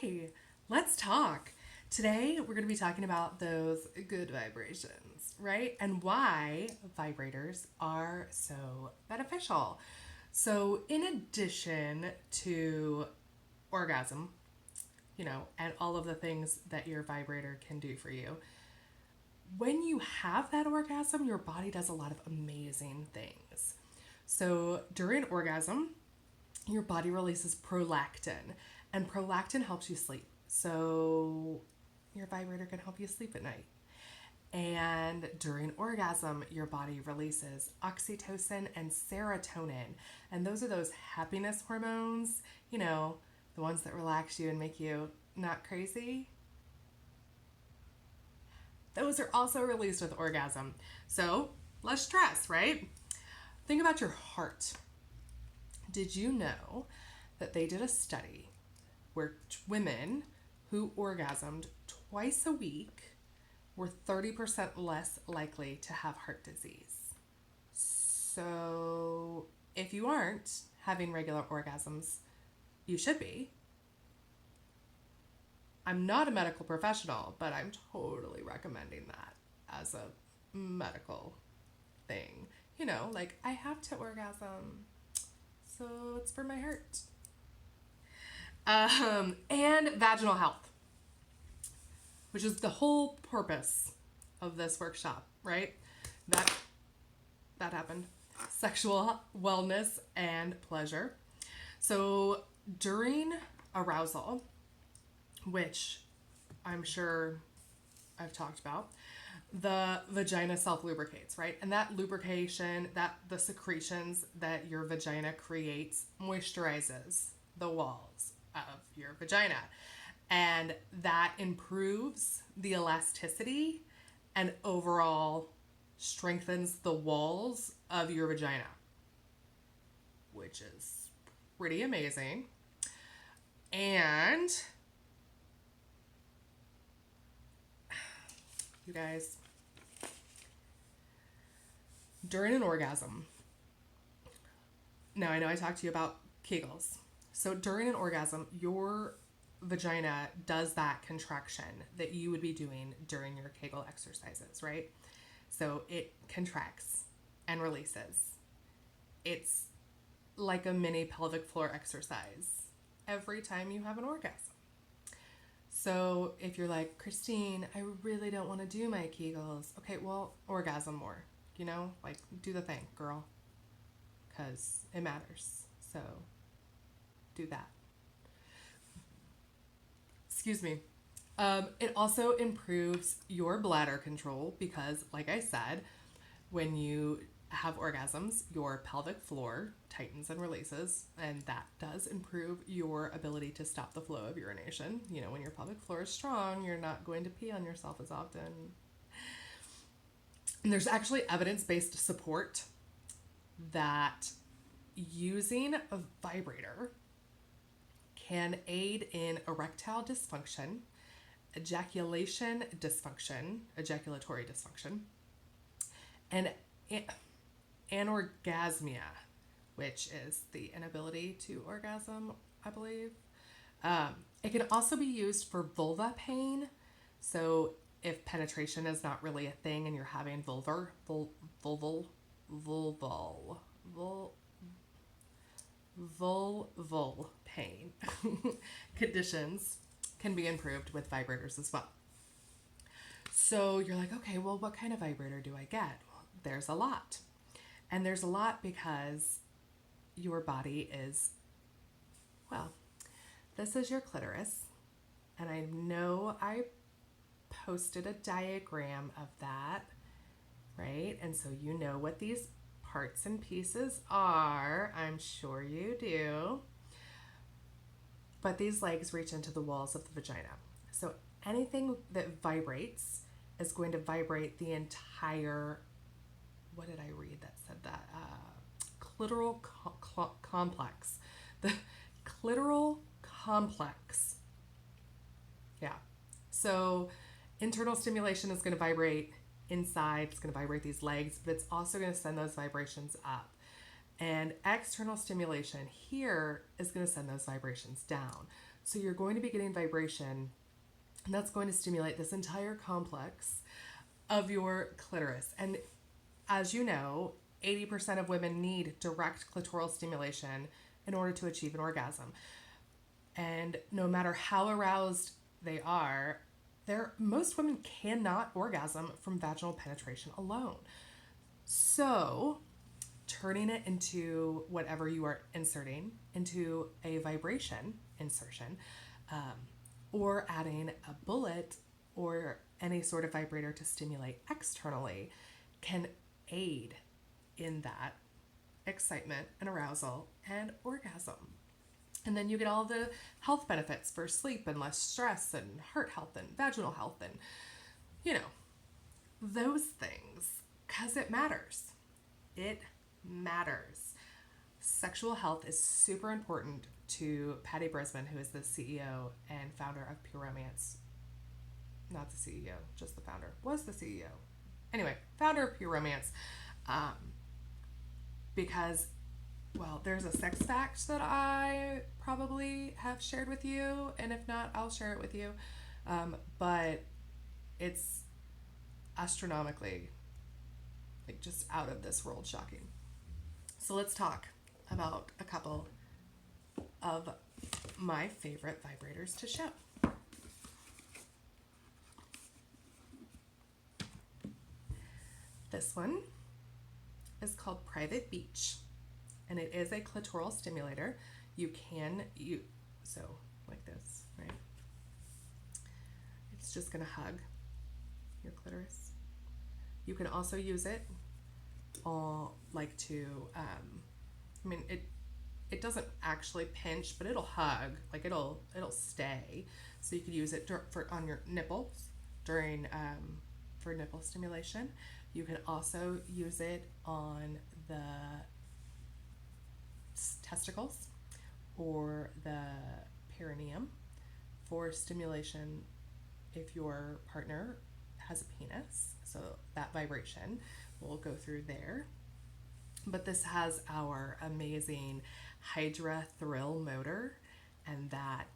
Hi, let's talk. Today, we're going to be talking about those good vibrations, right? And why vibrators are so beneficial. So, in addition to orgasm, and all of the things that your vibrator can do for you, when you have that orgasm, your body does a lot of amazing things. So, during orgasm, your body releases prolactin, and prolactin helps you sleep. So your vibrator can help you sleep at night. And during orgasm, your body releases oxytocin and serotonin. And those are those happiness hormones, the ones that relax you and make you not crazy. Those are also released with orgasm. So less stress, right? Think about your heart. Did you know that they did a study where women who orgasmed twice a week were 30% less likely to have heart disease? So, if you aren't having regular orgasms, you should be. I'm not a medical professional, but I'm totally recommending that as a medical thing. Like I have to orgasm, so it's for my heart. And vaginal health, which is the whole purpose of this workshop, right? That happened. Sexual wellness and pleasure. So during arousal, which I'm sure I've talked about, the vagina self-lubricates, right? And that lubrication, the secretions that your vagina creates moisturizes the walls of your vagina. And that improves the elasticity and overall strengthens the walls of your vagina, which is pretty amazing. And you guys, during an orgasm, now I know I talked to you about Kegels. So during an orgasm, your vagina does that contraction that you would be doing during your Kegel exercises, right? So it contracts and releases. It's like a mini pelvic floor exercise every time you have an orgasm. So if you're like, Christine, I really don't want to do my Kegels. Okay, well, orgasm more, like do the thing, girl, because it matters. So do that. Excuse me. It also improves your bladder control because, like I said, when you have orgasms, your pelvic floor tightens and releases, and that does improve your ability to stop the flow of urination. When your pelvic floor is strong, you're not going to pee on yourself as often. And there's actually evidence-based support that using a vibrator can aid in erectile dysfunction, ejaculatory dysfunction, and anorgasmia, which is the inability to orgasm, I believe. It can also be used for vulva pain. So if penetration is not really a thing and you're having vulval pain conditions can be improved with vibrators as well. So you're like, okay, well, what kind of vibrator do I get? Well, there's a lot. And there's a lot because your body is, well, this is your clitoris. And I know I posted a diagram of that, right? And so you know what these parts and pieces are. I'm sure you do. But these legs reach into the walls of the vagina. So anything that vibrates is going to vibrate the entire, what did I read that said that? Clitoral complex. The clitoral complex. Yeah. So internal stimulation is going to vibrate inside. It's going to vibrate these legs, but it's also going to send those vibrations up. And external stimulation here is going to send those vibrations down. So you're going to be getting vibration, and that's going to stimulate this entire complex of your clitoris. And as you know, 80% of women need direct clitoral stimulation in order to achieve an orgasm. And no matter how aroused they are, most women cannot orgasm from vaginal penetration alone. So turning it into whatever you are inserting into a vibration insertion, or adding a bullet or any sort of vibrator to stimulate externally can aid in that excitement and arousal and orgasm. And then you get all the health benefits for sleep and less stress and heart health and vaginal health and, those things, because it matters. It matters. Sexual health is super important to Patty Brisbane, who is the CEO and founder of Pure Romance. Not the CEO, just the founder. Was the CEO. Anyway, founder of Pure Romance. Because, well, there's a sex fact that I probably have shared with you, and if not, I'll share it with you. But it's astronomically, just out of this world shocking. So let's talk about a couple of my favorite vibrators to show. This one is called Private Beach, and it is a clitoral stimulator. So like this, right? It's just gonna hug your clitoris. You can also use it it doesn't actually pinch, but it'll hug, it'll stay. So you could use it on your nipples during for nipple stimulation. You can also use it on the testicles or the perineum for stimulation if your partner has a penis. So that vibration will go through there. But this has our amazing Hydra Thrill motor, and that,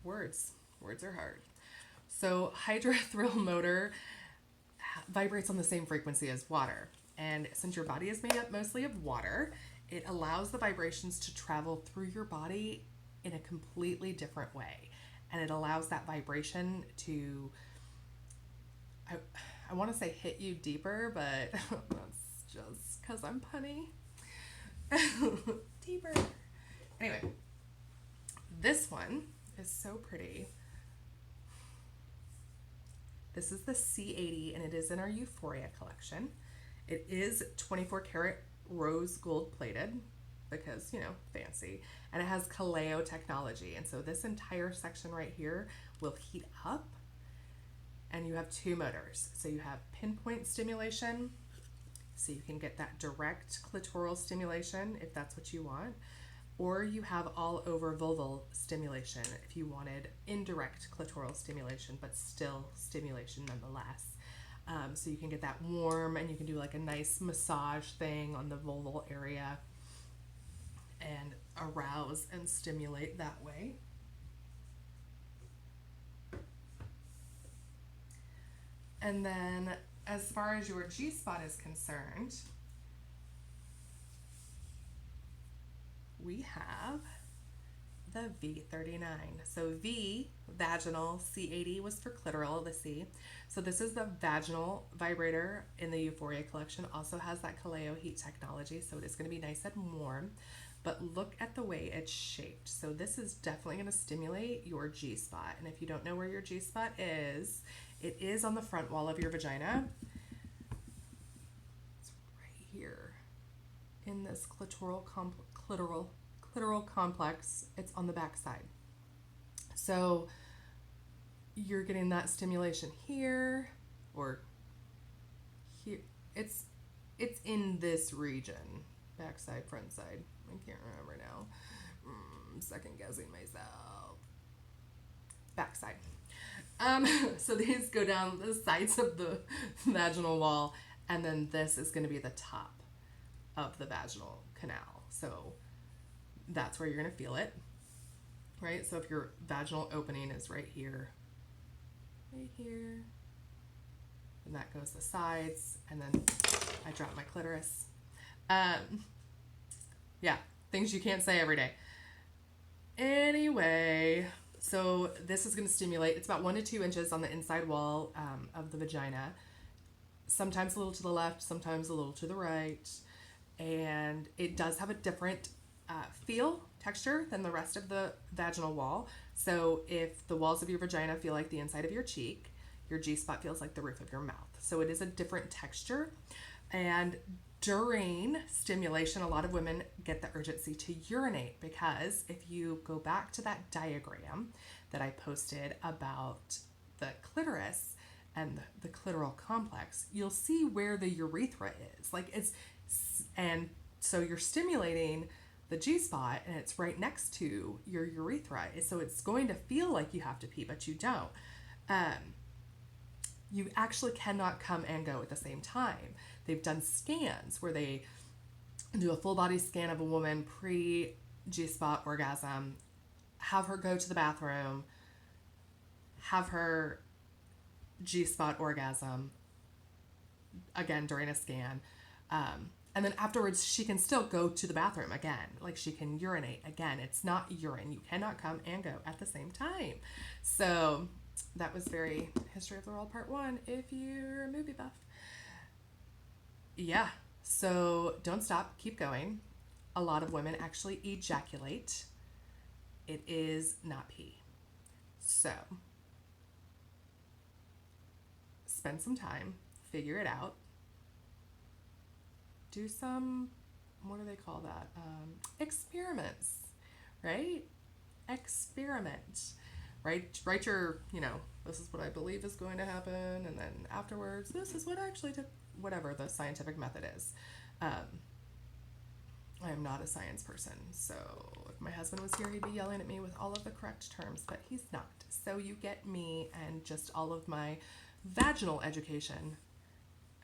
words are hard. So Hydra Thrill motor vibrates on the same frequency as water. And since your body is made up mostly of water, it allows the vibrations to travel through your body in a completely different way. And it allows that vibration to, I want to say hit you deeper, but that's just because I'm punny. Deeper. Anyway, this one is so pretty. This is the C80, and it is in our Euphoria collection. It is 24 karat rose gold plated because, fancy. And it has Kaleo technology. And so this entire section right here will heat up. And you have two motors. So you have pinpoint stimulation, so you can get that direct clitoral stimulation if that's what you want. Or you have all over vulval stimulation if you wanted indirect clitoral stimulation, but still stimulation nonetheless. So you can get that warm, and you can do a nice massage thing on the vulval area and arouse and stimulate that way. And then as far as your G-spot is concerned, we have the V39. So V, vaginal, C80 was for clitoral, the C. So this is the vaginal vibrator in the Euphoria collection. Also has that Kaleo heat technology, so it is going to be nice and warm. But look at the way it's shaped. So this is definitely going to stimulate your G-spot. And if you don't know where your G-spot is, it is on the front wall of your vagina. It's right here in this clitoral complex. It's on the back side. So you're getting that stimulation here or here. It's in this region. Backside, front side. I can't remember now. Second guessing myself. Backside. So these go down the sides of the vaginal wall And then this is going to be the top of the vaginal canal. So that's where you're going to feel it, right? So if your vaginal opening is right here, and that goes the sides, and then I drop my clitoris. Yeah, things you can't say every day. Anyway, so this is going to stimulate. It's about 1 to 2 inches on the inside wall of the vagina. Sometimes a little to the left, sometimes a little to the right. And it does have a different feel, texture than the rest of the vaginal wall. So if the walls of your vagina feel like the inside of your cheek, your G-spot feels like the roof of your mouth. So it is a different texture. And during stimulation, a lot of women get the urgency to urinate because if you go back to that diagram that I posted about the clitoris and the clitoral complex, you'll see where the urethra is. And so you're stimulating the G-spot and it's right next to your urethra. So it's going to feel like you have to pee, but you don't. You actually cannot come and go at the same time. They've done scans where they do a full body scan of a woman pre G-spot orgasm, have her go to the bathroom, have her G-spot orgasm again during a scan. And then afterwards, she can still go to the bathroom again. Like she can urinate again. It's not urine. You cannot come and go at the same time. So that was very History of the World Part 1 if you're a movie buff. Yeah, so don't stop, keep going. A lot of women actually ejaculate. It is not pee. So spend some time, figure it out. Do some, what do they call that? Experiments, right? Experiment. Write your, this is what I believe is going to happen, and then afterwards, this is what actually took, whatever the scientific method is. I am not a science person, so if my husband was here, he'd be yelling at me with all of the correct terms, but he's not. So you get me and just all of my vaginal education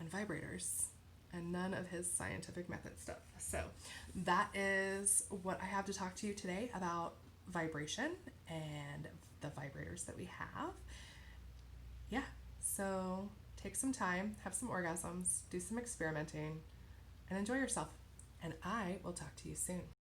and vibrators and none of his scientific method stuff. So that is what I have to talk to you today about vibration and the vibrators that we have. Yeah, so take some time, have some orgasms, do some experimenting, and enjoy yourself. And I will talk to you soon.